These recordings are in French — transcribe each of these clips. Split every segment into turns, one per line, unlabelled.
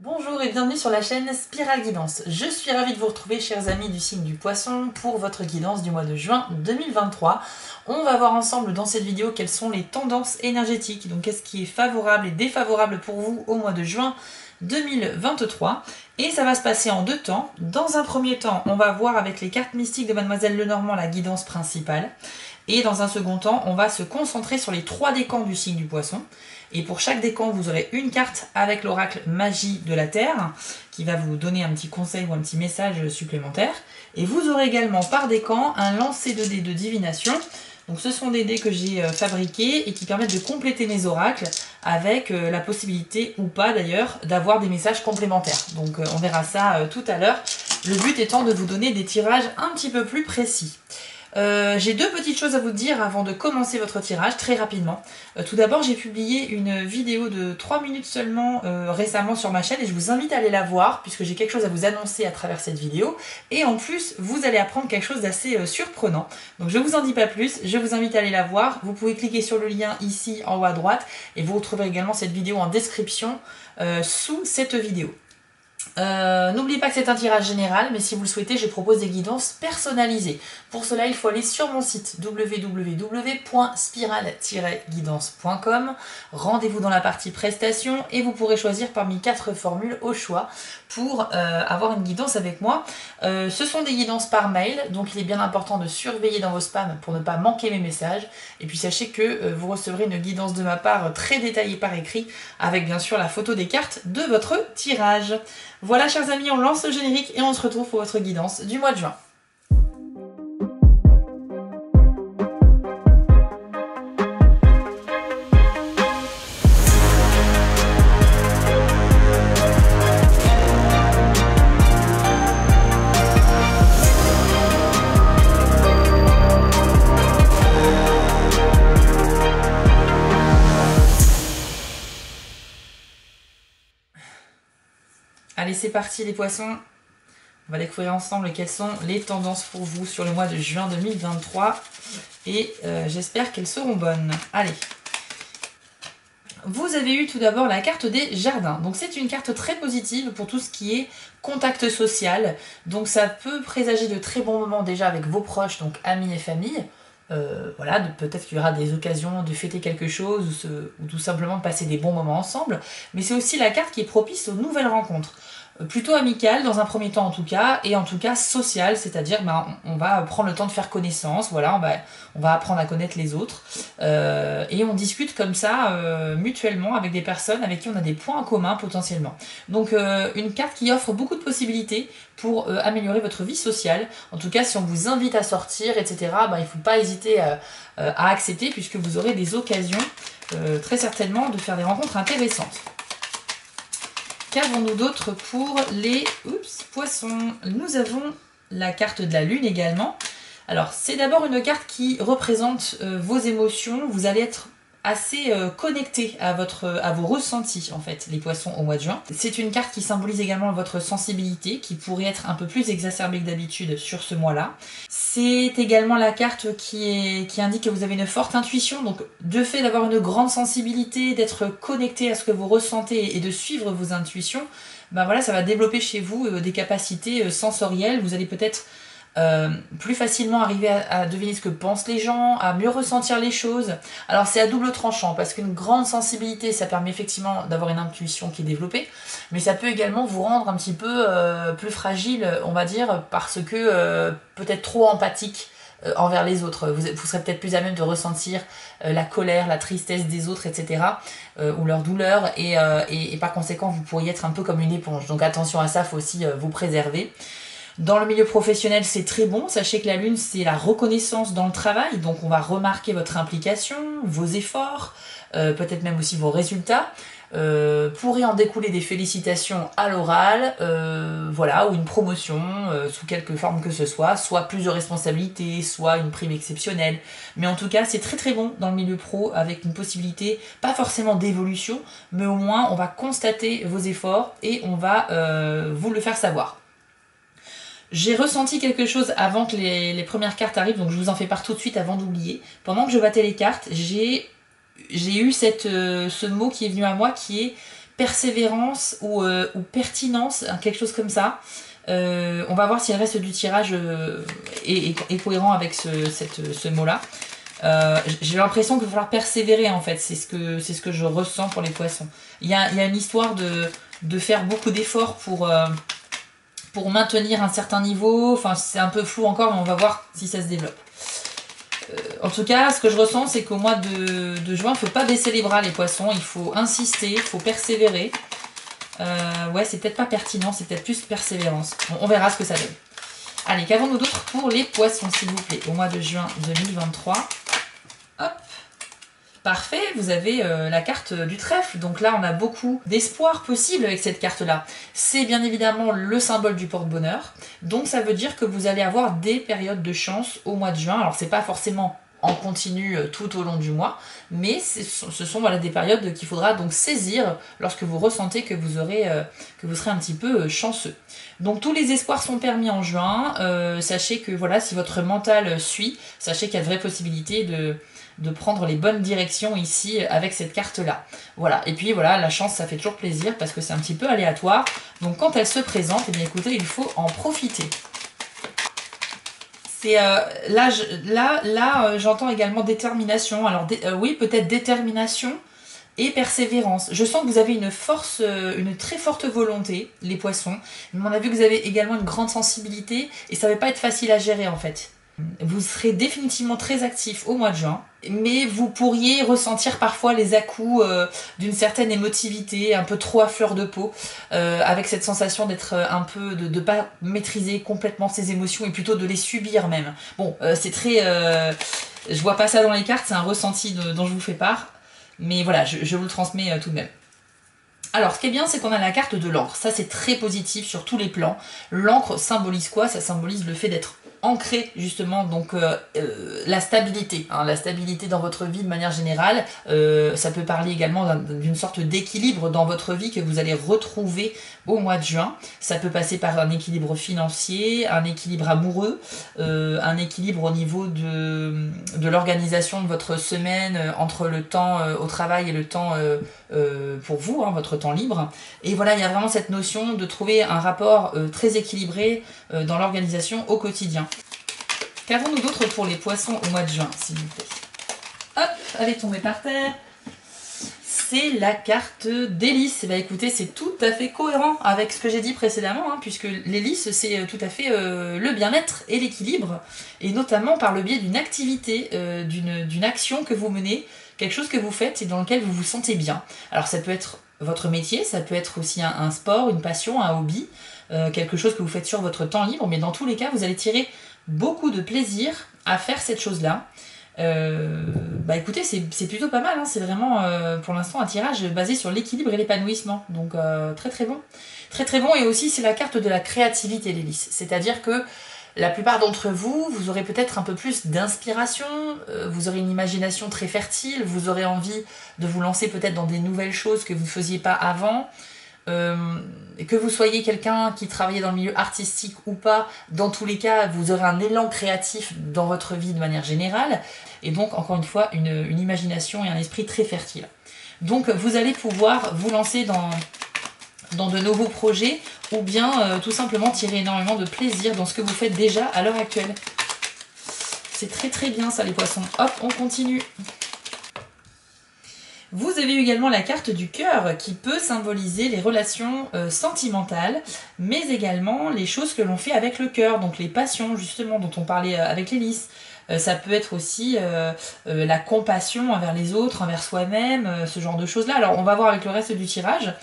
Bonjour et bienvenue sur la chaîne Spirale Guidance. Je suis ravie de vous retrouver, chers amis du signe du Poisson, pour votre guidance du mois de juin 2023. On va voir ensemble dans cette vidéo quelles sont les tendances énergétiques, donc qu'est-ce qui est favorable et défavorable pour vous au mois de juin 2023. Et ça va se passer en deux temps. Dans un premier temps, on va voir avec les cartes mystiques de Mademoiselle Lenormand la guidance principale. Et dans un second temps, on va se concentrer sur les 3 décans du signe du Poisson. Et pour chaque décan, vous aurez une carte avec l'oracle Magie de la Terre, qui va vous donner un petit conseil ou un petit message supplémentaire. Et vous aurez également par décan un lancer de dés de divination. Donc ce sont des dés que j'ai fabriqués et qui permettent de compléter mes oracles avec la possibilité, ou pas d'ailleurs, d'avoir des messages complémentaires. Donc on verra ça tout à l'heure. Le but étant de vous donner des tirages un petit peu plus précis. J'ai deux petites choses à vous dire avant de commencer votre tirage, très rapidement. Tout d'abord, j'ai publié une vidéo de 3 minutes seulement récemment sur ma chaîne et je vous invite à aller la voir puisque j'ai quelque chose à vous annoncer à travers cette vidéo. Et en plus, vous allez apprendre quelque chose d'assez surprenant. Donc je vous en dis pas plus, je vous invite à aller la voir. Vous pouvez cliquer sur le lien ici en haut à droite et vous retrouverez également cette vidéo en description sous cette vidéo. N'oubliez pas que c'est un tirage général, mais si vous le souhaitez, je propose des guidances personnalisées. Pour cela, il faut aller sur mon site www.spiral-guidance.com. Rendez-vous dans la partie prestations et vous pourrez choisir parmi 4 formules au choix pour avoir une guidance avec moi. Ce sont des guidances par mail, donc il est bien important de surveiller dans vos spams pour ne pas manquer mes messages. Et puis sachez que vous recevrez une guidance de ma part très détaillée par écrit, avec bien sûr la photo des cartes de votre tirage. Voilà, chers amis, on lance le générique et on se retrouve pour votre guidance du mois de juin. Allez, c'est parti les poissons. On va découvrir ensemble quelles sont les tendances pour vous sur le mois de juin 2023. Et j'espère qu'elles seront bonnes. Allez. Vous avez eu tout d'abord la carte des jardins. Donc c'est une carte très positive pour tout ce qui est contact social. Donc ça peut présager de très bons moments déjà avec vos proches, donc amis et famille. Voilà, peut-être qu'il y aura des occasions de fêter quelque chose ou tout simplement de passer des bons moments ensemble. Mais c'est aussi la carte qui est propice aux nouvelles rencontres. Plutôt amicale dans un premier temps en tout cas, et en tout cas sociale, c'est-à-dire on va prendre le temps de faire connaissance, voilà, on va apprendre à connaître les autres, et on discute comme ça mutuellement avec des personnes avec qui on a des points en commun potentiellement. Donc une carte qui offre beaucoup de possibilités pour améliorer votre vie sociale. En tout cas, si on vous invite à sortir, etc., il ne faut pas hésiter à accepter puisque vous aurez des occasions très certainement de faire des rencontres intéressantes. Qu'avons-nous d'autre pour les poissons? Nous avons la carte de la lune également. Alors, c'est d'abord une carte qui représente vos émotions. Vous allez être assez connecté à vos ressentis, en fait, les poissons au mois de juin. C'est une carte qui symbolise également votre sensibilité, qui pourrait être un peu plus exacerbée que d'habitude sur ce mois-là. C'est également la carte qui indique que vous avez une forte intuition, donc de fait d'avoir une grande sensibilité, d'être connecté à ce que vous ressentez et de suivre vos intuitions, voilà, ça va développer chez vous des capacités sensorielles. Vous allez peut-être plus facilement arriver à deviner ce que pensent les gens, à mieux ressentir les choses. Alors c'est à double tranchant parce qu'une grande sensibilité ça permet effectivement d'avoir une intuition qui est développée, mais ça peut également vous rendre un petit peu plus fragile, on va dire, parce que peut-être trop empathique envers les autres. Vous serez peut-être plus à même de ressentir la colère, la tristesse des autres, etc. Ou leur douleur, et par conséquent vous pourriez être un peu comme une éponge. Donc attention à ça, il faut aussi vous préserver. Dans le milieu professionnel, c'est très bon. Sachez que la lune, c'est la reconnaissance dans le travail. Donc, on va remarquer votre implication, vos efforts, peut-être même aussi vos résultats. Pourrait en découler des félicitations à l'oral, voilà, ou une promotion sous quelque forme que ce soit plus de responsabilités, soit une prime exceptionnelle. Mais en tout cas, c'est très très bon dans le milieu pro avec une possibilité, pas forcément d'évolution, mais au moins on va constater vos efforts et on va vous le faire savoir. J'ai ressenti quelque chose avant que les premières cartes arrivent, donc je vous en fais part tout de suite avant d'oublier. Pendant que je battais les cartes, j'ai eu ce mot qui est venu à moi qui est persévérance ou pertinence, hein, quelque chose comme ça. On va voir si le reste du tirage est cohérent avec ce mot-là. J'ai l'impression qu'il va falloir persévérer en fait, c'est ce que je ressens pour les poissons. Il y a une histoire de faire beaucoup d'efforts pour maintenir un certain niveau, enfin c'est un peu flou encore, mais on va voir si ça se développe. En tout cas, ce que je ressens, c'est qu'au mois de juin, il ne faut pas baisser les bras les poissons, il faut insister, il faut persévérer. Ouais, c'est peut-être pas pertinent, c'est peut-être plus persévérance. Bon, on verra ce que ça donne. Allez, qu'avons-nous d'autre pour les poissons, s'il vous plaît, au mois de juin 2023. Hop. Parfait, vous avez la carte du trèfle, donc là on a beaucoup d'espoir possible avec cette carte-là. C'est bien évidemment le symbole du porte-bonheur, donc ça veut dire que vous allez avoir des périodes de chance au mois de juin. Alors c'est pas forcément en continu tout au long du mois, mais ce sont voilà, des périodes qu'il faudra donc saisir lorsque vous ressentez que vous serez un petit peu chanceux. Donc tous les espoirs sont permis en juin, sachez que voilà, si votre mental suit, sachez qu'il y a de vraies possibilités de prendre les bonnes directions ici avec cette carte-là. Voilà, et puis voilà, la chance ça fait toujours plaisir parce que c'est un petit peu aléatoire, donc quand elle se présente, eh bien écoutez, il faut en profiter. C'est là, j'entends également détermination. Alors oui, peut-être détermination et persévérance. Je sens que vous avez une force, une très forte volonté, les poissons. Mais on a vu que vous avez également une grande sensibilité et ça ne va pas être facile à gérer en fait. Vous serez définitivement très actif au mois de juin, mais vous pourriez ressentir parfois les à-coups d'une certaine émotivité, un peu trop à fleur de peau, avec cette sensation d'être un peu, de ne pas maîtriser complètement ses émotions et plutôt de les subir même. Bon, c'est très... je vois pas ça dans les cartes, c'est un ressenti dont je vous fais part, mais voilà, je vous le transmets tout de même. Alors, ce qui est bien, c'est qu'on a la carte de l'encre. Ça, c'est très positif sur tous les plans. L'encre symbolise quoi? Ça symbolise le fait d'être ancré, justement, donc la stabilité. Hein, la stabilité dans votre vie de manière générale. Ça peut parler également d'une sorte d'équilibre dans votre vie que vous allez retrouver au mois de juin. Ça peut passer par un équilibre financier, un équilibre amoureux, un équilibre au niveau de l'organisation de votre semaine entre le temps au travail et le temps pour vous, hein, votre temps libre. Et voilà, il y a vraiment cette notion de trouver un rapport très équilibré dans l'organisation au quotidien. Qu'avons-nous d'autre pour les poissons au mois de juin, s'il vous plaît? Hop, elle est tombée par terre. C'est la carte d'hélice. Bah écoutez, c'est tout à fait cohérent avec ce que j'ai dit précédemment, hein, puisque l'hélice, c'est tout à fait le bien-être et l'équilibre, et notamment par le biais d'une activité, d'une action que vous menez, quelque chose que vous faites et dans lequel vous vous sentez bien. Alors ça peut être votre métier, ça peut être aussi un sport, une passion, un hobby, quelque chose que vous faites sur votre temps libre, mais dans tous les cas, vous allez tirer beaucoup de plaisir à faire cette chose-là. Bah écoutez, c'est plutôt pas mal, hein. C'est vraiment pour l'instant un tirage basé sur l'équilibre et l'épanouissement, donc très très bon. Très très bon, et aussi c'est la carte de la créativité, l'hélice, c'est-à-dire que la plupart d'entre vous, vous aurez peut-être un peu plus d'inspiration, vous aurez une imagination très fertile, vous aurez envie de vous lancer peut-être dans des nouvelles choses que vous ne faisiez pas avant. Que vous soyez quelqu'un qui travaillait dans le milieu artistique ou pas, dans tous les cas, vous aurez un élan créatif dans votre vie de manière générale, et donc, encore une fois, une imagination et un esprit très fertile. Donc, vous allez pouvoir vous lancer dans de nouveaux projets, ou bien tout simplement tirer énormément de plaisir dans ce que vous faites déjà à l'heure actuelle. C'est très très bien ça, les poissons. Hop, on continue. Vous avez également la carte du cœur qui peut symboliser les relations sentimentales, mais également les choses que l'on fait avec le cœur, donc les passions justement dont on parlait avec l'hélice. Ça peut être aussi la compassion envers les autres, envers soi-même, ce genre de choses-là. Alors on va voir avec le reste du tirage,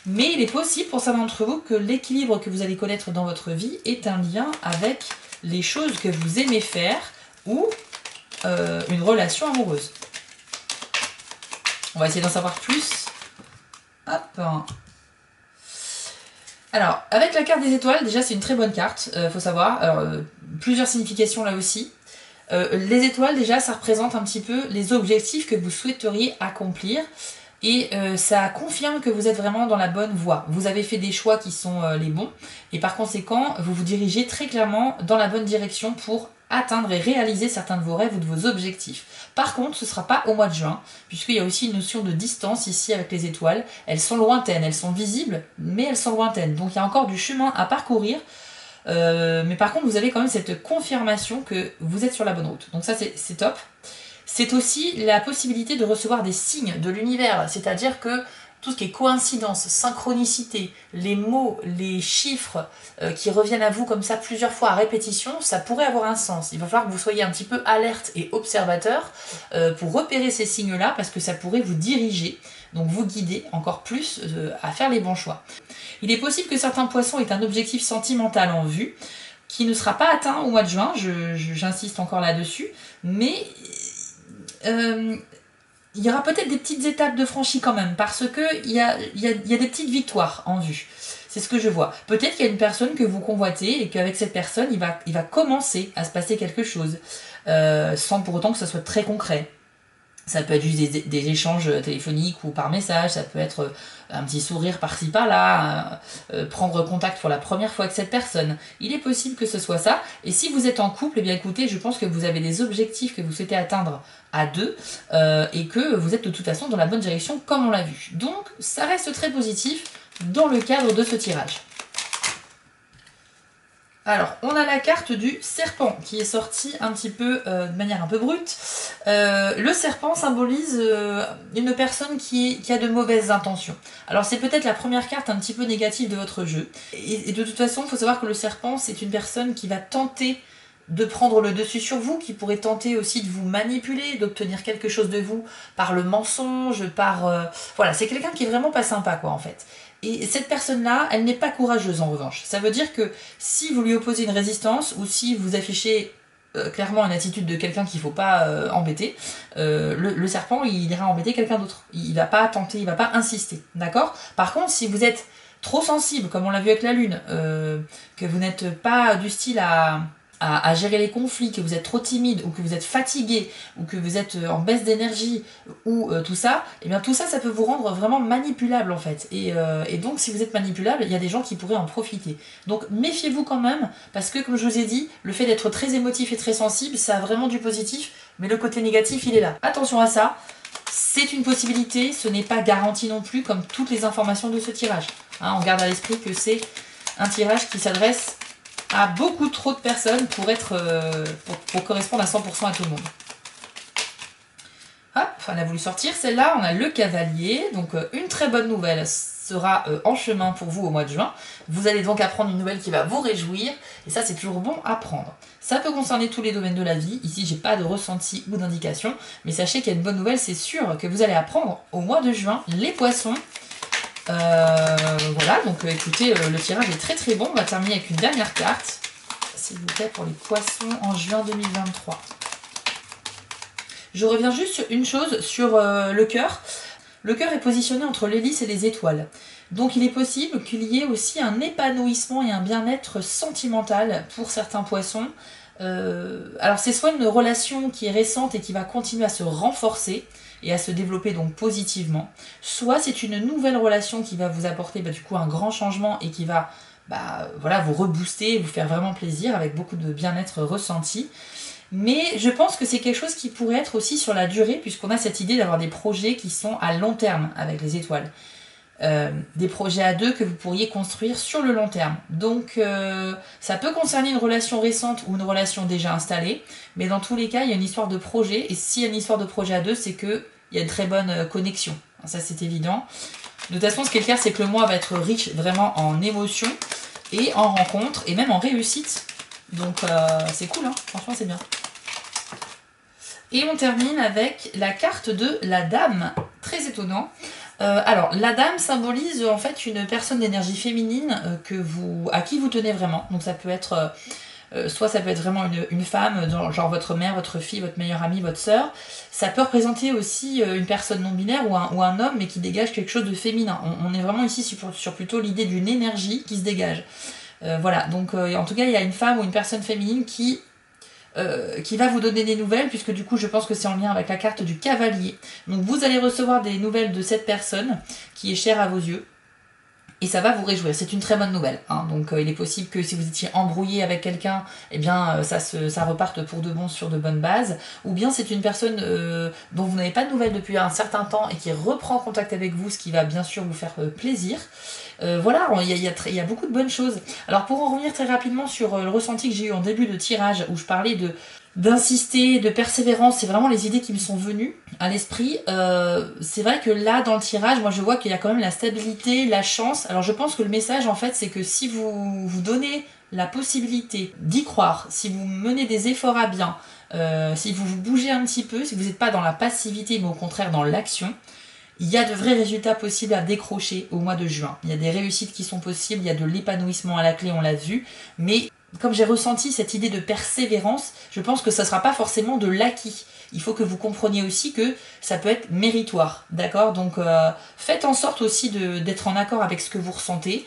mais il est possible pour certains d'entre vous que l'équilibre que vous allez connaître dans votre vie est un lien avec les choses que vous aimez faire ou une relation amoureuse. On va essayer d'en savoir plus. Hop. Alors, avec la carte des étoiles, déjà c'est une très bonne carte, faut savoir. Alors, plusieurs significations là aussi. Les étoiles, déjà, ça représente un petit peu les objectifs que vous souhaiteriez accomplir. Et ça confirme que vous êtes vraiment dans la bonne voie. Vous avez fait des choix qui sont les bons. Et par conséquent, vous vous dirigez très clairement dans la bonne direction pour atteindre et réaliser certains de vos rêves ou de vos objectifs. Par contre, ce ne sera pas au mois de juin, puisqu'il y a aussi une notion de distance ici avec les étoiles. Elles sont lointaines, elles sont visibles, mais elles sont lointaines. Donc il y a encore du chemin à parcourir. Mais par contre, vous avez quand même cette confirmation que vous êtes sur la bonne route. Donc ça, c'est top. C'est aussi la possibilité de recevoir des signes de l'univers, c'est-à-dire que tout ce qui est coïncidence, synchronicité, les mots, les chiffres qui reviennent à vous comme ça plusieurs fois à répétition, ça pourrait avoir un sens. Il va falloir que vous soyez un petit peu alerte et observateur pour repérer ces signes-là, parce que ça pourrait vous diriger, donc vous guider encore plus à faire les bons choix. Il est possible que certains poissons aient un objectif sentimental en vue, qui ne sera pas atteint au mois de juin, j'insiste encore là-dessus, mais il y aura peut-être des petites étapes de franchie quand même, parce qu'il y a des petites victoires en vue. C'est ce que je vois. Peut-être qu'il y a une personne que vous convoitez et qu'avec cette personne, il va commencer à se passer quelque chose, sans pour autant que ce soit très concret. Ça peut être juste des échanges téléphoniques ou par message, ça peut être un petit sourire par-ci par-là, prendre contact pour la première fois avec cette personne. Il est possible que ce soit ça. Et si vous êtes en couple, eh bien écoutez, je pense que vous avez des objectifs que vous souhaitez atteindre à deux et que vous êtes de toute façon dans la bonne direction comme on l'a vu. Donc ça reste très positif dans le cadre de ce tirage. Alors, on a la carte du serpent qui est sortie un petit peu de manière un peu brute. Le serpent symbolise une personne qui a de mauvaises intentions. Alors, c'est peut-être la première carte un petit peu négative de votre jeu. Et de toute façon, il faut savoir que le serpent, c'est une personne qui va tenter de prendre le dessus sur vous, qui pourrait tenter aussi de vous manipuler, d'obtenir quelque chose de vous par le mensonge, par... Voilà, c'est quelqu'un qui est vraiment pas sympa, quoi, en fait. Et cette personne-là, elle n'est pas courageuse en revanche. Ça veut dire que si vous lui opposez une résistance ou si vous affichez clairement une attitude de quelqu'un qu'il ne faut pas embêter, le serpent, il ira embêter quelqu'un d'autre. Il ne va pas tenter, il ne va pas insister. D'accord ? Par contre, si vous êtes trop sensible, comme on l'a vu avec la Lune, que vous n'êtes pas du style à gérer les conflits, que vous êtes trop timide, ou que vous êtes fatigué, ou que vous êtes en baisse d'énergie, ou tout ça, et bien tout ça, ça peut vous rendre vraiment manipulable en fait. Et donc si vous êtes manipulable, il y a des gens qui pourraient en profiter. Donc méfiez-vous quand même, parce que comme je vous ai dit, le fait d'être très émotif et très sensible, ça a vraiment du positif, mais le côté négatif, il est là. Attention à ça, c'est une possibilité, ce n'est pas garanti non plus, comme toutes les informations de ce tirage. Hein, on garde à l'esprit que c'est un tirage qui s'adresse à beaucoup trop de personnes pour correspondre à 100% à tout le monde. Hop, on a voulu sortir celle-là, on a le cavalier, donc une très bonne nouvelle sera en chemin pour vous au mois de juin. Vous allez donc apprendre une nouvelle qui va vous réjouir, et ça c'est toujours bon à prendre. Ça peut concerner tous les domaines de la vie, ici j'ai pas de ressenti ou d'indication, mais sachez qu'il y a une bonne nouvelle, c'est sûr que vous allez apprendre au mois de juin, les poissons. Voilà, donc écoutez, le tirage est très très bon. On va terminer avec une dernière carte, s'il vous plaît, pour les poissons en juin 2023. Je reviens juste sur une chose, sur le cœur. Le cœur est positionné entre l'hélice et les étoiles. Donc il est possible qu'il y ait aussi un épanouissement et un bien-être sentimental pour certains poissons. Alors c'est soit une relation qui est récente et qui va continuer à se renforcer, et à se développer donc positivement, soit c'est une nouvelle relation qui va vous apporter du coup un grand changement et qui va voilà, vous rebooster, vous faire vraiment plaisir avec beaucoup de bien-être ressenti. Mais je pense que c'est quelque chose qui pourrait être aussi sur la durée, puisqu'on a cette idée d'avoir des projets qui sont à long terme avec les étoiles. Des projets à deux que vous pourriez construire sur le long terme. Donc ça peut concerner une relation récente ou une relation déjà installée, mais dans tous les cas, il y a une histoire de projet, et s'il y a une histoire de projet à deux, c'est qu'il y a une très bonne connexion. Ça, c'est évident. De toute façon, ce qui est clair, c'est que le mois va être riche vraiment en émotions, et en rencontres, et même en réussite. Donc c'est cool, hein, franchement, c'est bien. Et on termine avec la carte de la dame. Très étonnant. Alors, la dame symbolise en fait une personne d'énergie féminine à qui vous tenez vraiment. Donc ça peut être, soit ça peut être vraiment une femme, genre votre mère, votre fille, votre meilleure amie, votre sœur. Ça peut représenter aussi une personne non binaire ou un homme, mais qui dégage quelque chose de féminin. On est vraiment ici sur plutôt l'idée d'une énergie qui se dégage. Voilà, donc en tout cas, il y a une femme ou une personne féminine qui va vous donner des nouvelles, puisque du coup je pense que c'est en lien avec la carte du cavalier. Donc vous allez recevoir des nouvelles de cette personne qui est chère à vos yeux, et ça va vous réjouir. C'est une très bonne nouvelle, hein. Donc il est possible que si vous étiez embrouillé avec quelqu'un, eh bien ça reparte pour de bon sur de bonnes bases, ou bien c'est une personne dont vous n'avez pas de nouvelles depuis un certain temps et qui reprend contact avec vous, ce qui va bien sûr vous faire plaisir. Voilà, il y a beaucoup de bonnes choses. Alors pour en revenir très rapidement sur le ressenti que j'ai eu en début de tirage, où je parlais d'insister, de persévérance, c'est vraiment les idées qui me sont venues à l'esprit. C'est vrai que là, dans le tirage, moi je vois qu'il y a quand même la stabilité, la chance. Alors je pense que le message, en fait, c'est que si vous vous donnez la possibilité d'y croire, si vous menez des efforts à bien, si vous vous bougez un petit peu, si vous n'êtes pas dans la passivité, mais au contraire dans l'action, il y a de vrais résultats possibles à décrocher au mois de juin. Il y a des réussites qui sont possibles, il y a de l'épanouissement à la clé, on l'a vu, mais comme j'ai ressenti cette idée de persévérance, je pense que ça ne sera pas forcément de l'acquis. Il faut que vous compreniez aussi que ça peut être méritoire, d'accord? Donc faites en sorte aussi d'être en accord avec ce que vous ressentez,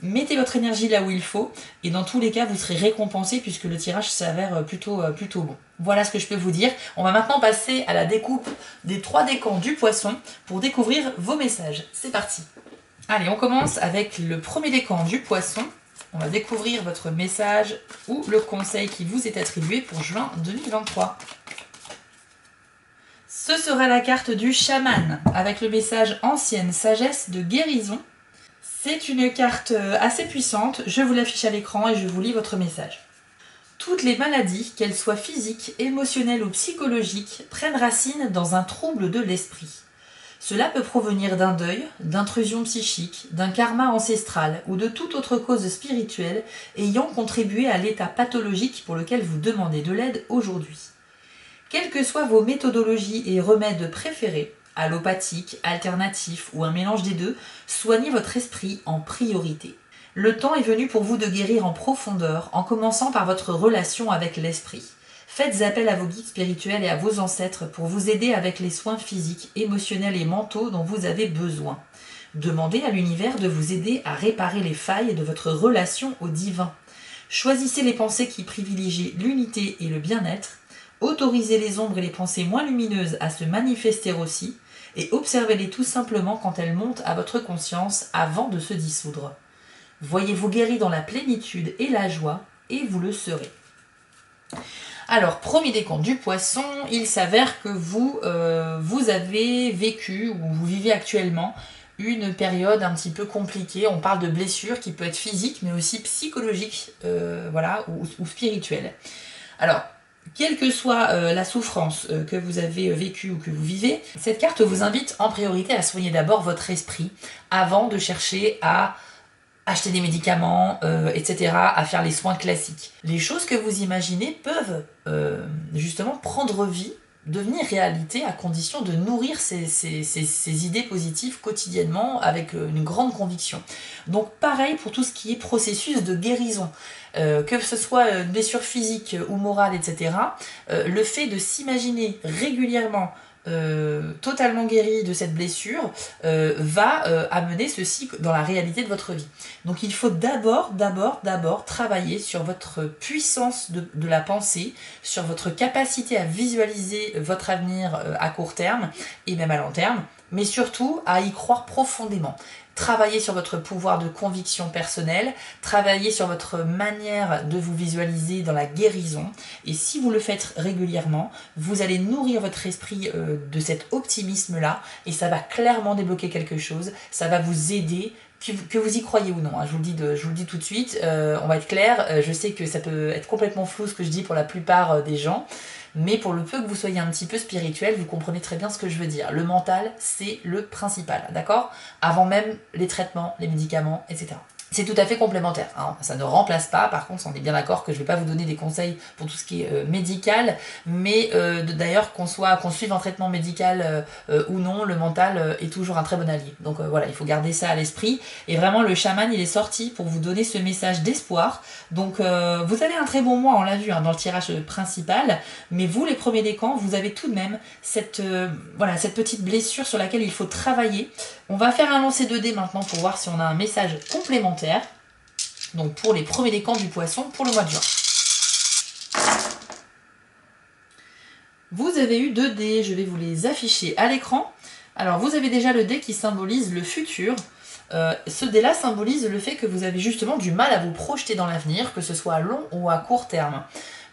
mettez votre énergie là où il faut, et dans tous les cas, vous serez récompensé puisque le tirage s'avère plutôt bon. Voilà ce que je peux vous dire. On va maintenant passer à la découpe des 3 décans du poisson pour découvrir vos messages. C'est parti. Allez, on commence avec le premier décan du poisson. On va découvrir votre message ou le conseil qui vous est attribué pour juin 2023. Ce sera la carte du chaman avec le message ancienne sagesse de guérison. C'est une carte assez puissante, je vous l'affiche à l'écran et je vous lis votre message. Toutes les maladies, qu'elles soient physiques, émotionnelles ou psychologiques, prennent racine dans un trouble de l'esprit. Cela peut provenir d'un deuil, d'intrusion psychique, d'un karma ancestral ou de toute autre cause spirituelle ayant contribué à l'état pathologique pour lequel vous demandez de l'aide aujourd'hui. Quelles que soient vos méthodologies et remèdes préférés, allopathiques, alternatifs ou un mélange des deux, soignez votre esprit en priorité. Le temps est venu pour vous de guérir en profondeur en commençant par votre relation avec l'esprit. Faites appel à vos guides spirituels et à vos ancêtres pour vous aider avec les soins physiques, émotionnels et mentaux dont vous avez besoin. Demandez à l'univers de vous aider à réparer les failles de votre relation au divin. Choisissez les pensées qui privilégient l'unité et le bien-être. Autorisez les ombres et les pensées moins lumineuses à se manifester aussi et observez-les tout simplement quand elles montent à votre conscience avant de se dissoudre. Voyez-vous guéri dans la plénitude et la joie et vous le serez. Alors, premier décompte du poisson, il s'avère que vous avez vécu ou vous vivez actuellement une période un petit peu compliquée. On parle de blessure qui peut être physique mais aussi psychologique voilà, ou spirituelle. Alors, quelle que soit la souffrance que vous avez vécue ou que vous vivez, cette carte vous invite en priorité à soigner d'abord votre esprit avant de chercher à acheter des médicaments, etc., à faire les soins classiques. Les choses que vous imaginez peuvent justement prendre vie, devenir réalité à condition de nourrir ces idées positives quotidiennement avec une grande conviction. Donc pareil pour tout ce qui est processus de guérison. Que ce soit une blessure physique ou morale, etc., le fait de s'imaginer régulièrement totalement guéri de cette blessure va amener ceci dans la réalité de votre vie. Donc il faut d'abord travailler sur votre puissance de la pensée, sur votre capacité à visualiser votre avenir à court terme et même à long terme, mais surtout à y croire profondément. Travaillez sur votre pouvoir de conviction personnelle, travaillez sur votre manière de vous visualiser dans la guérison. Et si vous le faites régulièrement, vous allez nourrir votre esprit de cet optimisme-là et ça va clairement débloquer quelque chose. Ça va vous aider, que vous y croyez ou non. Hein. Je vous le dis tout de suite, on va être clair. Je sais que ça peut être complètement flou ce que je dis pour la plupart des gens. Mais pour le peu que vous soyez un petit peu spirituel, vous comprenez très bien ce que je veux dire. Le mental, c'est le principal, d'accord? Avant même les traitements, les médicaments, etc. C'est tout à fait complémentaire, hein. Ça ne remplace pas, par contre on est bien d'accord que je ne vais pas vous donner des conseils pour tout ce qui est médical, mais d'ailleurs qu'on suive un traitement médical ou non, le mental est toujours un très bon allié. Donc voilà, il faut garder ça à l'esprit, et vraiment le chaman il est sorti pour vous donner ce message d'espoir. Donc vous avez un très bon mois, on l'a vu hein, dans le tirage principal, mais vous les premiers décans, vous avez tout de même cette petite blessure sur laquelle il faut travailler. On va faire un lancer de dés maintenant pour voir si on a un message complémentaire. Donc pour les premiers décans du poisson pour le mois de juin. Vous avez eu 2 dés, je vais vous les afficher à l'écran. Alors vous avez déjà le dé qui symbolise le futur. Ce dé-là symbolise le fait que vous avez justement du mal à vous projeter dans l'avenir, que ce soit à long ou à court terme.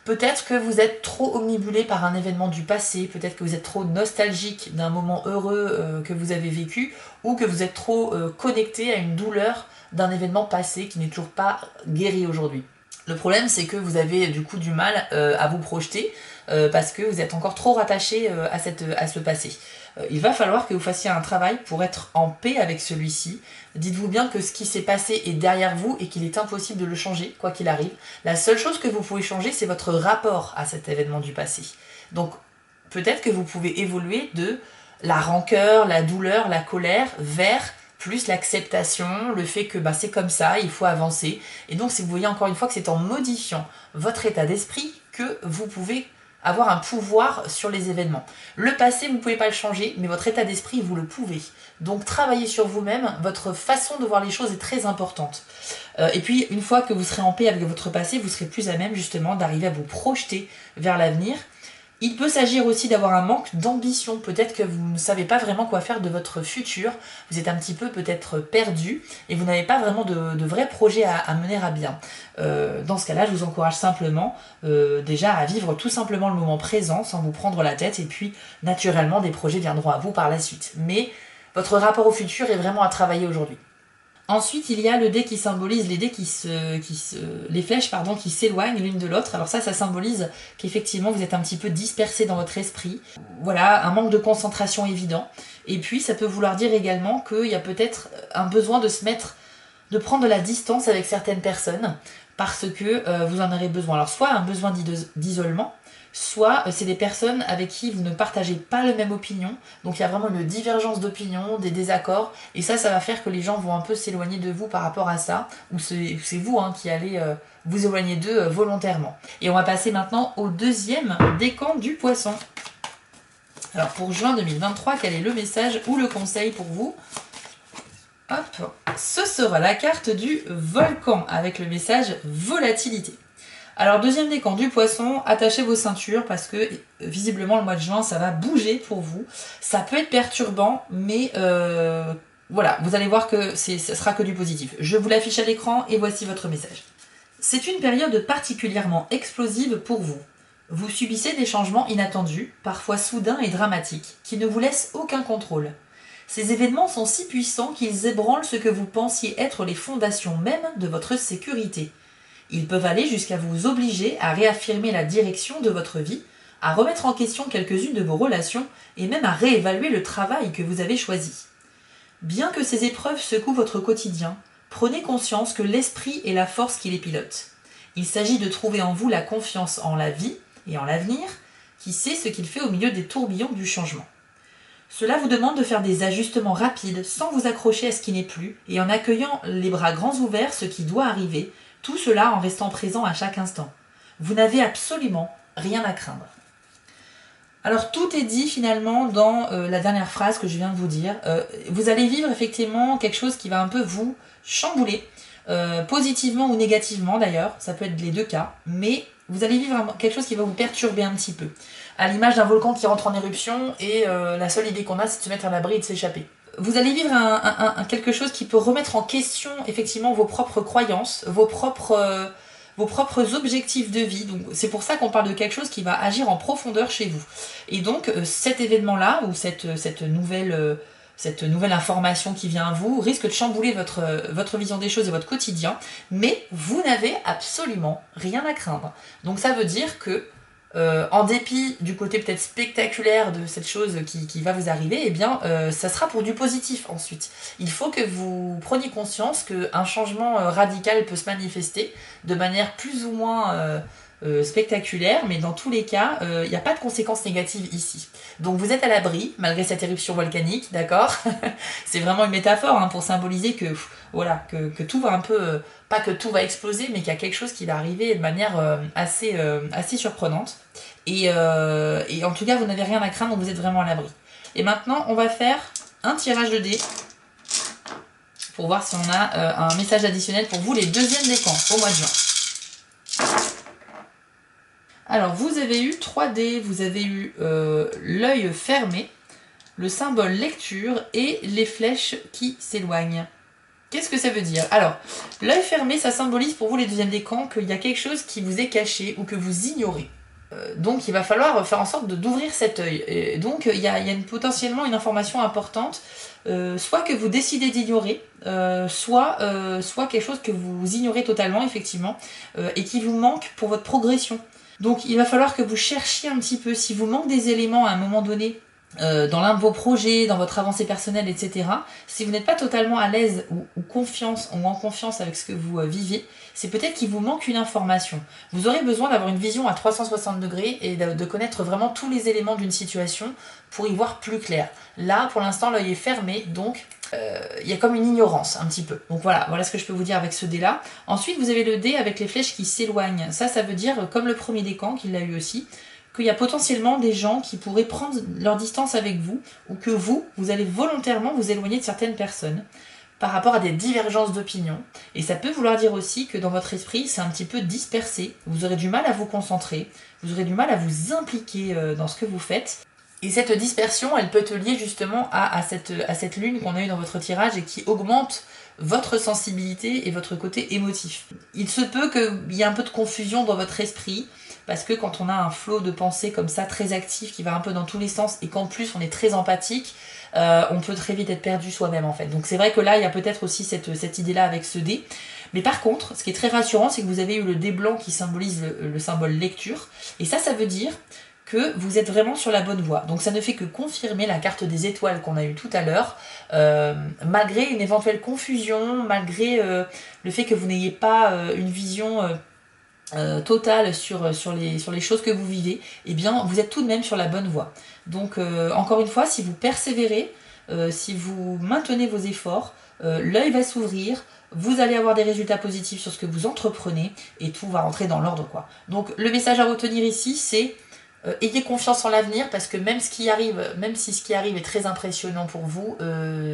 Peut-être que vous êtes trop omnibulé par un événement du passé, peut-être que vous êtes trop nostalgique d'un moment heureux que vous avez vécu, ou que vous êtes trop connecté à une douleur d'un événement passé qui n'est toujours pas guéri aujourd'hui. Le problème, c'est que vous avez du coup du mal à vous projeter parce que vous êtes encore trop rattaché à ce passé. Il va falloir que vous fassiez un travail pour être en paix avec celui-ci. Dites-vous bien que ce qui s'est passé est derrière vous et qu'il est impossible de le changer, quoi qu'il arrive. La seule chose que vous pouvez changer, c'est votre rapport à cet événement du passé. Donc, peut-être que vous pouvez évoluer de la rancœur, la douleur, la colère, vers plus l'acceptation, le fait que c'est comme ça, il faut avancer. Et donc, si vous voyez encore une fois que c'est en modifiant votre état d'esprit que vous pouvez avoir un pouvoir sur les événements. Le passé, vous ne pouvez pas le changer, mais votre état d'esprit, vous le pouvez. Donc travaillez sur vous-même, votre façon de voir les choses est très importante. Et puis, une fois que vous serez en paix avec votre passé, vous serez plus à même justement d'arriver à vous projeter vers l'avenir. Il peut s'agir aussi d'avoir un manque d'ambition. Peut-être que vous ne savez pas vraiment quoi faire de votre futur. Vous êtes un petit peu peut-être perdu et vous n'avez pas vraiment de vrais projets à mener à bien. Dans ce cas-là, je vous encourage simplement déjà à vivre tout simplement le moment présent sans vous prendre la tête et puis naturellement des projets viendront à vous par la suite. Mais votre rapport au futur est vraiment à travailler aujourd'hui. Ensuite, il y a le dé qui symbolise les dés les flèches qui s'éloignent l'une de l'autre. Alors ça symbolise qu'effectivement vous êtes un petit peu dispersé dans votre esprit. Voilà, un manque de concentration évident. Et puis ça peut vouloir dire également qu'il y a peut-être un besoin de prendre de la distance avec certaines personnes parce que vous en aurez besoin. Alors soit un besoin d'isolement, soit c'est des personnes avec qui vous ne partagez pas la même opinion, donc il y a vraiment une divergence d'opinion, des désaccords, et ça va faire que les gens vont un peu s'éloigner de vous par rapport à ça, ou c'est vous qui allez vous éloigner d'eux volontairement. Et on va passer maintenant au deuxième décan du poisson. Alors pour juin 2023, quel est le message ou le conseil pour vous ? Hop, ce sera la carte du volcan avec le message volatilité. Alors deuxième décan du poisson, attachez vos ceintures parce que visiblement le mois de juin ça va bouger pour vous. Ça peut être perturbant mais voilà, vous allez voir que ce sera que du positif. Je vous l'affiche à l'écran et voici votre message. C'est une période particulièrement explosive pour vous. Vous subissez des changements inattendus, parfois soudains et dramatiques, qui ne vous laissent aucun contrôle. Ces événements sont si puissants qu'ils ébranlent ce que vous pensiez être les fondations mêmes de votre sécurité. Ils peuvent aller jusqu'à vous obliger à réaffirmer la direction de votre vie, à remettre en question quelques-unes de vos relations et même à réévaluer le travail que vous avez choisi. Bien que ces épreuves secouent votre quotidien, prenez conscience que l'esprit est la force qui les pilote. Il s'agit de trouver en vous la confiance en la vie et en l'avenir, qui sait ce qu'il fait au milieu des tourbillons du changement. Cela vous demande de faire des ajustements rapides sans vous accrocher à ce qui n'est plus et en accueillant les bras grands ouverts ce qui doit arriver, tout cela en restant présent à chaque instant. Vous n'avez absolument rien à craindre. Alors tout est dit finalement dans la dernière phrase que je viens de vous dire. Vous allez vivre effectivement quelque chose qui va un peu vous chambouler, positivement ou négativement d'ailleurs, ça peut être les deux cas, mais vous allez vivre quelque chose qui va vous perturber un petit peu. À l'image d'un volcan qui rentre en éruption et la seule idée qu'on a c'est de se mettre à l'abri et de s'échapper. Vous allez vivre quelque chose qui peut remettre en question effectivement vos propres croyances, vos propres objectifs de vie. Donc c'est pour ça qu'on parle de quelque chose qui va agir en profondeur chez vous. Et donc cet événement-là, ou cette nouvelle information qui vient à vous, risque de chambouler votre vision des choses et votre quotidien, mais vous n'avez absolument rien à craindre. Donc ça veut dire que en dépit du côté peut-être spectaculaire de cette chose qui va vous arriver, eh bien, ça sera pour du positif ensuite. Il faut que vous preniez conscience qu'un changement radical peut se manifester de manière plus ou moins spectaculaire, mais dans tous les cas, il n'y a pas de conséquences négatives ici. Donc vous êtes à l'abri, malgré cette éruption volcanique, d'accord. C'est vraiment une métaphore pour symboliser que, voilà, que tout va un peu... pas que tout va exploser, mais qu'il y a quelque chose qui va arriver de manière assez surprenante. Et en tout cas, vous n'avez rien à craindre, donc vous êtes vraiment à l'abri. Et maintenant, on va faire un tirage de dés pour voir si on a un message additionnel pour vous, les deuxièmes décans au mois de juin. Alors, vous avez eu 3 dés, vous avez eu l'œil fermé, le symbole lecture et les flèches qui s'éloignent. Qu'est-ce que ça veut dire? Alors, l'œil fermé, ça symbolise pour vous les deuxièmes décans qu'il y a quelque chose qui vous est caché ou que vous ignorez. Donc il va falloir faire en sorte d'ouvrir cet œil. Et donc il y a potentiellement une information importante, soit que vous décidez d'ignorer, soit quelque chose que vous ignorez totalement, effectivement, et qui vous manque pour votre progression. Donc il va falloir que vous cherchiez un petit peu, si vous manque des éléments à un moment donné, dans l'un de vos projets, dans votre avancée personnelle, etc. Si vous n'êtes pas totalement à l'aise ou en confiance avec ce que vous vivez, c'est peut-être qu'il vous manque une information. Vous aurez besoin d'avoir une vision à 360 degrés et de connaître vraiment tous les éléments d'une situation pour y voir plus clair. Là, pour l'instant, l'œil est fermé, donc il y a comme une ignorance un petit peu. Donc voilà ce que je peux vous dire avec ce dé-là. Ensuite, vous avez le dé avec les flèches qui s'éloignent. Ça veut dire, comme le premier décan, qu'il l'a eu aussi, qu'il y a potentiellement des gens qui pourraient prendre leur distance avec vous, ou que vous allez volontairement vous éloigner de certaines personnes par rapport à des divergences d'opinion. Et ça peut vouloir dire aussi que dans votre esprit, c'est un petit peu dispersé, vous aurez du mal à vous concentrer, vous aurez du mal à vous impliquer dans ce que vous faites. Et cette dispersion, elle peut te lier justement à cette lune qu'on a eue dans votre tirage et qui augmente votre sensibilité et votre côté émotif. Il se peut qu'il y ait un peu de confusion dans votre esprit, parce que quand on a un flot de pensée comme ça, très actif, qui va un peu dans tous les sens, et qu'en plus on est très empathique, on peut très vite être perdu soi-même en fait. Donc c'est vrai que là, il y a peut-être aussi cette idée-là avec ce dé. Mais par contre, ce qui est très rassurant, c'est que vous avez eu le dé blanc qui symbolise le symbole lecture. Et ça veut dire que vous êtes vraiment sur la bonne voie. Donc ça ne fait que confirmer la carte des étoiles qu'on a eue tout à l'heure, malgré une éventuelle confusion, malgré le fait que vous n'ayez pas une vision totale sur les choses que vous vivez, eh bien vous êtes tout de même sur la bonne voie. Donc encore une fois, si vous persévérez, si vous maintenez vos efforts, l'œil va s'ouvrir, vous allez avoir des résultats positifs sur ce que vous entreprenez et tout va rentrer dans l'ordre, quoi. Donc le message à retenir ici, c'est ayez confiance en l'avenir, parce que même si ce qui arrive est très impressionnant pour vous,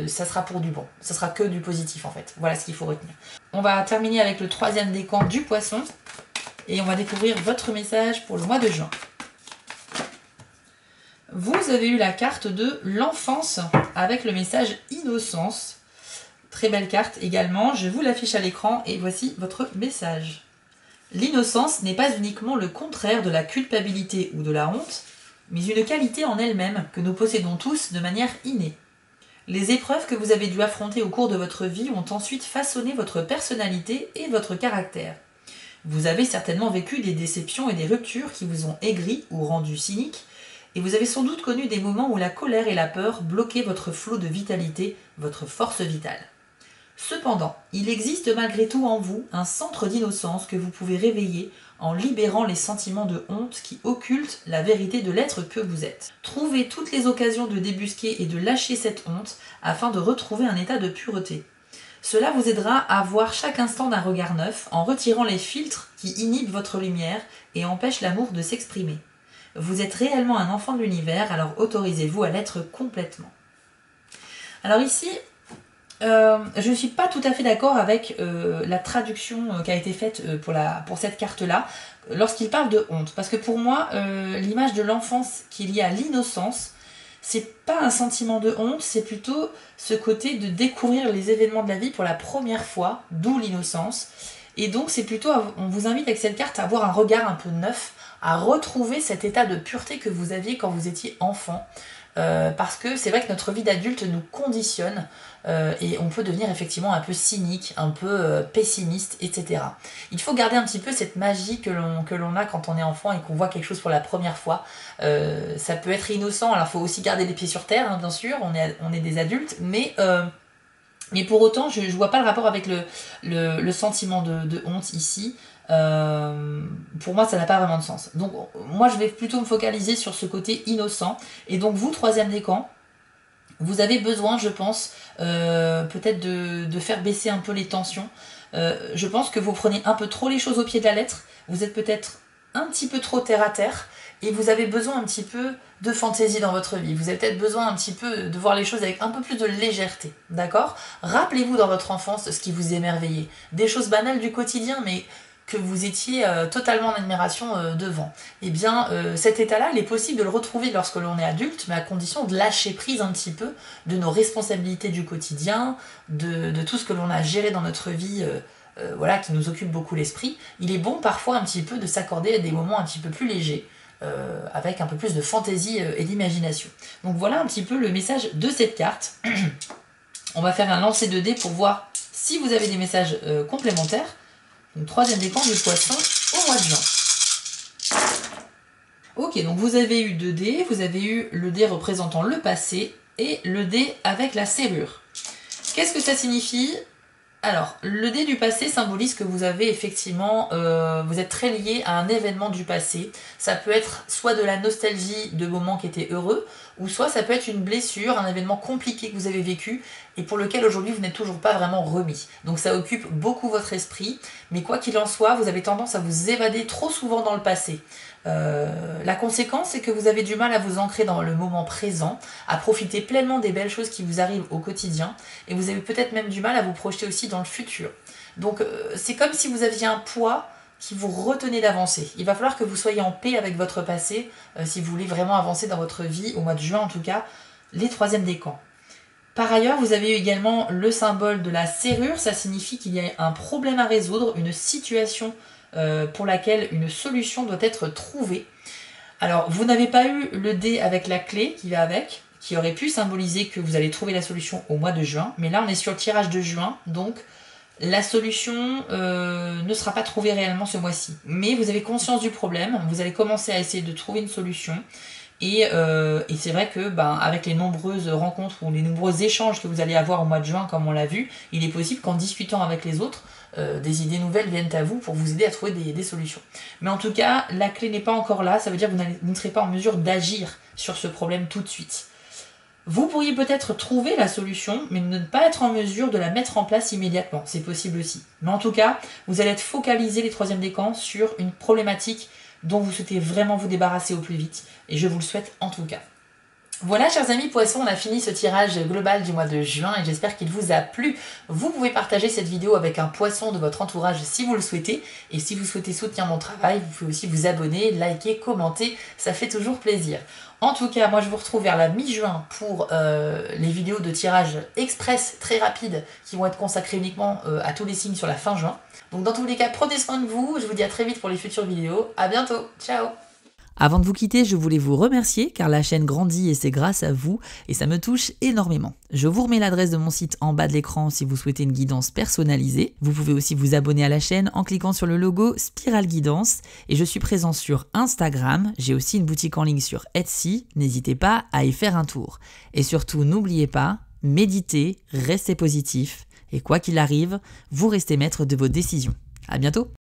ça sera pour du bon. Ça sera que du positif en fait. Voilà ce qu'il faut retenir. On va terminer avec le troisième décan du poisson. Et on va découvrir votre message pour le mois de juin. Vous avez eu la carte de l'enfance avec le message innocence. Très belle carte également. Je vous l'affiche à l'écran et voici votre message. L'innocence n'est pas uniquement le contraire de la culpabilité ou de la honte, mais une qualité en elle-même que nous possédons tous de manière innée. Les épreuves que vous avez dû affronter au cours de votre vie ont ensuite façonné votre personnalité et votre caractère. Vous avez certainement vécu des déceptions et des ruptures qui vous ont aigri ou rendu cynique, et vous avez sans doute connu des moments où la colère et la peur bloquaient votre flot de vitalité, votre force vitale. Cependant, il existe malgré tout en vous un centre d'innocence que vous pouvez réveiller en libérant les sentiments de honte qui occultent la vérité de l'être que vous êtes. Trouvez toutes les occasions de débusquer et de lâcher cette honte afin de retrouver un état de pureté. Cela vous aidera à voir chaque instant d'un regard neuf en retirant les filtres qui inhibent votre lumière et empêchent l'amour de s'exprimer. Vous êtes réellement un enfant de l'univers, alors autorisez-vous à l'être complètement. Alors ici, je ne suis pas tout à fait d'accord avec la traduction qui a été faite pour cette carte-là, lorsqu'il parle de honte. Parce que pour moi, l'image de l'enfance qui est liée à l'innocence, c'est pas un sentiment de honte, c'est plutôt ce côté de découvrir les événements de la vie pour la première fois, d'où l'innocence. Et donc c'est plutôt, on vous invite avec cette carte à avoir un regard un peu neuf, à retrouver cet état de pureté que vous aviez quand vous étiez enfant. Parce que c'est vrai que notre vie d'adulte nous conditionne et on peut devenir effectivement un peu cynique, un peu pessimiste, etc. Il faut garder un petit peu cette magie que l'on a quand on est enfant et qu'on voit quelque chose pour la première fois. Ça peut être innocent, alors il faut aussi garder les pieds sur terre, hein, bien sûr, on est des adultes, mais pour autant, je ne vois pas le rapport avec le sentiment de honte ici. Pour moi ça n'a pas vraiment de sens. Donc moi je vais plutôt me focaliser sur ce côté innocent. Et donc vous, troisième décan, vous avez besoin, je pense, peut-être de faire baisser un peu les tensions. Je pense que vous prenez un peu trop les choses au pied de la lettre. Vous êtes peut-être un petit peu trop terre à terre. Et vous avez besoin un petit peu de fantaisie dans votre vie. Vous avez peut-être besoin un petit peu de voir les choses avec un peu plus de légèreté. D'accord ? Rappelez-vous dans votre enfance ce qui vous émerveillait. Des choses banales du quotidien, mais que vous étiez totalement en admiration devant. Eh bien, cet état-là, il est possible de le retrouver lorsque l'on est adulte, mais à condition de lâcher prise un petit peu de nos responsabilités du quotidien, de tout ce que l'on a géré dans notre vie, voilà, qui nous occupe beaucoup l'esprit. Il est bon parfois un petit peu de s'accorder des moments un petit peu plus légers, avec un peu plus de fantaisie et d'imagination. Donc voilà un petit peu le message de cette carte. On va faire un lancer de dés pour voir si vous avez des messages complémentaires. Donc, troisième décan du poisson au mois de juin. Ok, donc vous avez eu 2 dés, vous avez eu le dé représentant le passé et le dé avec la serrure. Qu'est-ce que ça signifie? Alors, le dé du passé symbolise que vous avez effectivement, vous êtes très lié à un événement du passé. Ça peut être soit de la nostalgie de moments qui étaient heureux, ou soit ça peut être une blessure, un événement compliqué que vous avez vécu et pour lequel aujourd'hui vous n'êtes toujours pas vraiment remis. Donc ça occupe beaucoup votre esprit, mais quoi qu'il en soit, vous avez tendance à vous évader trop souvent dans le passé. La conséquence, c'est que vous avez du mal à vous ancrer dans le moment présent, à profiter pleinement des belles choses qui vous arrivent au quotidien, et vous avez peut-être même du mal à vous projeter aussi dans le futur. Donc c'est comme si vous aviez un poids qui vous retenait d'avancer. Il va falloir que vous soyez en paix avec votre passé, si vous voulez vraiment avancer dans votre vie, au mois de juin en tout cas, les 3e décans. Par ailleurs, vous avez également le symbole de la serrure, ça signifie qu'il y a un problème à résoudre, une situation pour laquelle une solution doit être trouvée. Alors, vous n'avez pas eu le dé avec la clé qui va avec, qui aurait pu symboliser que vous allez trouver la solution au mois de juin, mais là on est sur le tirage de juin, donc la solution ne sera pas trouvée réellement ce mois-ci. Mais vous avez conscience du problème, vous allez commencer à essayer de trouver une solution, et c'est vrai que avec les nombreuses rencontres ou les nombreux échanges que vous allez avoir au mois de juin, comme on l'a vu, il est possible qu'en discutant avec les autres, des idées nouvelles viennent à vous pour vous aider à trouver des solutions. Mais en tout cas, la clé n'est pas encore là, ça veut dire que vous ne serez pas en mesure d'agir sur ce problème tout de suite. Vous pourriez peut-être trouver la solution, mais ne pas être en mesure de la mettre en place immédiatement, c'est possible aussi. Mais en tout cas, vous allez être focalisé les 3e décans sur une problématique dont vous souhaitez vraiment vous débarrasser au plus vite, et je vous le souhaite en tout cas. Voilà, chers amis poissons, on a fini ce tirage global du mois de juin et j'espère qu'il vous a plu. Vous pouvez partager cette vidéo avec un poisson de votre entourage si vous le souhaitez. Et si vous souhaitez soutenir mon travail, vous pouvez aussi vous abonner, liker, commenter, ça fait toujours plaisir. En tout cas, moi je vous retrouve vers la mi-juin pour les vidéos de tirage express très rapides qui vont être consacrées uniquement à tous les signes sur la fin juin. Donc dans tous les cas, prenez soin de vous, je vous dis à très vite pour les futures vidéos. À bientôt, ciao!
Avant de vous quitter, je voulais vous remercier car la chaîne grandit et c'est grâce à vous et ça me touche énormément. Je vous remets l'adresse de mon site en bas de l'écran si vous souhaitez une guidance personnalisée. Vous pouvez aussi vous abonner à la chaîne en cliquant sur le logo Spiral Guidance et je suis présent sur Instagram. J'ai aussi une boutique en ligne sur Etsy. N'hésitez pas à y faire un tour. Et surtout, n'oubliez pas, méditez, restez positif et quoi qu'il arrive, vous restez maître de vos décisions. À bientôt!